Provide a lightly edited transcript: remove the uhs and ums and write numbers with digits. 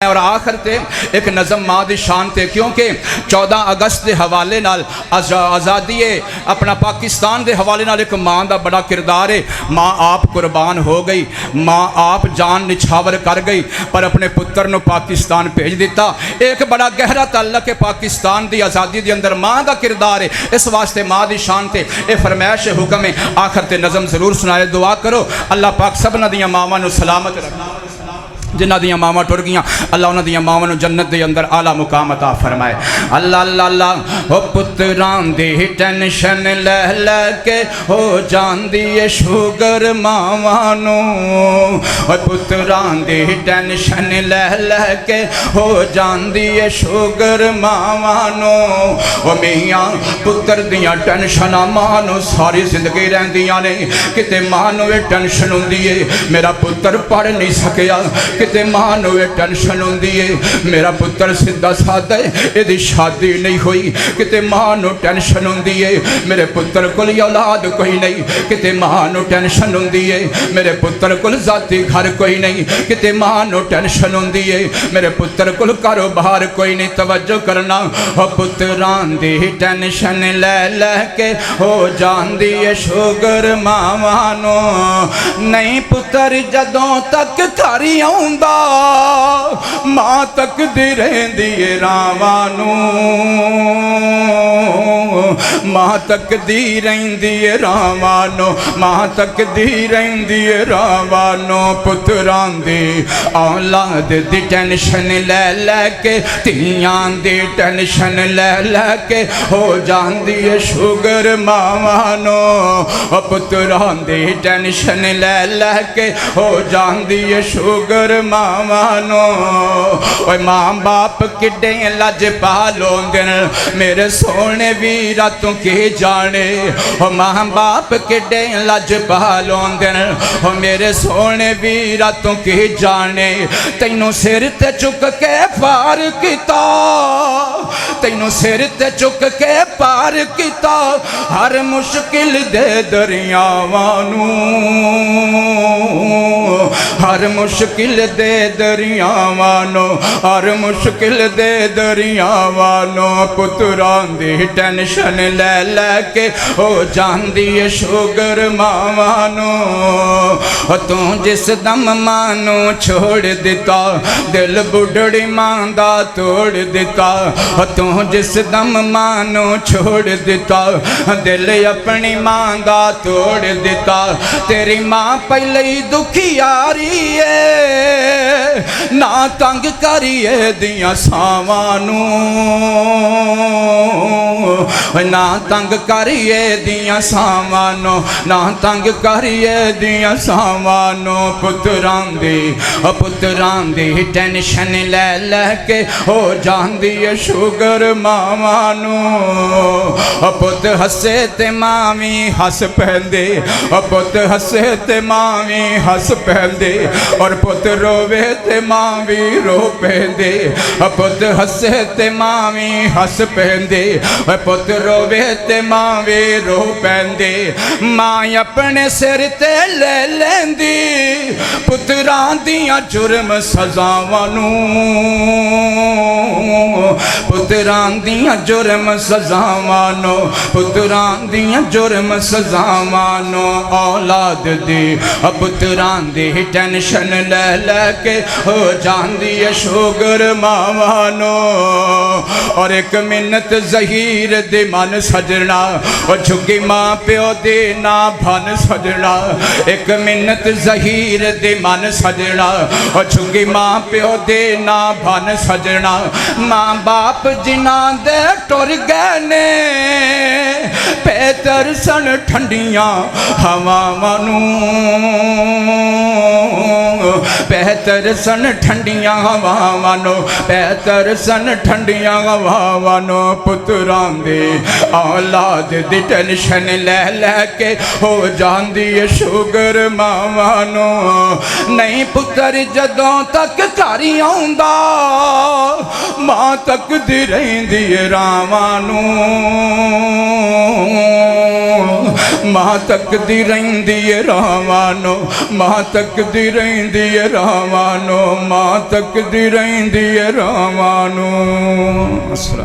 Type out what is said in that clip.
और आखिर ते एक नज़म माँ दी शान ते, क्योंकि 14 अगस्त के हवाले नाल आज़ादी अपना पाकिस्तान के हवाले नाल एक माँ का बड़ा किरदार है। माँ आप कुर्बान हो गई, माँ आप जान निछावर कर गई, पर अपने पुत्र नूं पाकिस्तान भेज दिता। एक बड़ा गहरा ताल्लुक है पाकिस्तान की आज़ादी के अंदर माँ का किरदार है। इस वास्ते माँ की शान ते यह फरमाइश हुक्म है, आखिर ते नज़म जरूर सुनाए। दुआ करो अल्लाह पाक सबना दियां मावां नूं सलामत रखना, जिन्हां दियां मावां टुर गईयां अल्लाह उन्हां दियां मावां नूं जन्नत दे अंदर आला मुकाम अता फरमाए। अल्लाह अल्लाह अल्लाह हो पुत्रां दी टेंशन ले ले के हो जांदी है शुगर मावां नूं, हो पुत्रां दी टेंशन ले ले के हो जांदी है शुगर मावां नूं। ओ मियां पुत्र दियां टेंशनां मां नूं सारी जिंदगी रहिंदियां ने, किते मां नूं टेंशन हुंदी है मेरा पुत्र पढ़ नहीं सकिया, किते मां नूं टेंशन हुंदी है मेरा पुत्र सीधा साधा इहदी शादी नहीं हुई, किते मां नूं टेंशन हुंदी है मेरे पुत्र कोल औलाद कोई नहीं, किते मां नूं टेंशन हुंदी है मेरे पुत्र कोल जाती घर कोई नहीं, किते मां नूं टेंशन हुंदी है मेरे पुत्र कोल कारोबार कोई नहीं। तवज्जो करना, हो पुत्रां दी टेंशन ले ले के हो जांदी है शुगर मावां नूं। नहीं पुत्र जदों तक घर आउंदा मां तकदी रहिंदी है रावां नूं, मां तकदी रहिंदी है रावां नूं, मां तकदी रहिंदी है रावां नूं। पुत्रां दी औलाद दी टेंशन ले ले के तियां दी टेंशन ले ले के हो जांदी है शुगर मावां नूं। पुत्रां दी टेंशन ले ले के हो जांदी है शुगर मावां नूं। ओए मां बाप किड्डे लजपाल होंदे न मेरे सोने वीरा तू के जाने, ओ मां बाप किड्डे लजपाल होंदे न ओ मेरे सोने वीरा तू के जाने। तैनू सिर ते चुक के पार किता, तैनू सिर ते चुक के पार किता हर मुश्किल दे दरियावां नूं, हर मुश्किल दे दरियावां नूं, हर मुश्किल दे दरियावां नूं। पुत्रां दी टेंशन ले ले के हो जांदी है शुगर मावां नूं। तू जिस दम मां नूं छोड़ दिता दिल बुढ़ड़ी मां दा तोड़ दिता, तू जिस दम मां नूं छोड़ दिता दिल अपनी मां दा तोड़ दिता। तेरी मां पहले ही दुखियारी है ना तंग करिए दियां सावां नूं, ना तंग करिए दियां सावां नूं, ना तंग करिए दियां सावां नूं। पुत्रां दी टेंशन ले ले के हो जांदी है शुगर मावां नूं। पुत हसे ते मां भी हस पैंदे, पुत हसे ते मां भी हस पैंदे, और पुत रोवे ते मां भी रो पैंदे। पुत हसे ते मां भी हस पैंदे, पुत रोवे ते मां भी रो पैंदे। मां अपने सिर ते ले लेंदी पुत्रां दियां जुर्म सजावां नूं, पुत्रां दियां जुर्म सजावां नूं, पुत्रां दियां जुर्म सजावां नूं। औलाद दी पुत्रां दी टेंशन ले ले के हो जांदी है शुगर मावां नूं। और एक मिन्नत ज़हीर दे मन सजना और झुकी मां प्यो दे ना भन सजना, एक मिन्नत ज़हीर दे मन सजना और झुकी मां प्यो दे ना भन सजना। मां बाप जिन्हां दे टुर गए ने पैतर सन ठंडियां हवावां नूं, बेहतर सन ठंडियां हवावां नूं, बेहतर सन ठंडियां हवावां नूं। पुत्रां दी औलाद दी टेंशन ले ले के हो जांदी है शुगर मावां नूं। नहीं पुत्र जदों तक घर आउंदा मां तकदी रहिंदी रावां नूं, मां तकदी रहिंदी है रहमानो, मां तकदी रहिंदी है रहमानो, मां तकदी रहिंदी है रहमानो।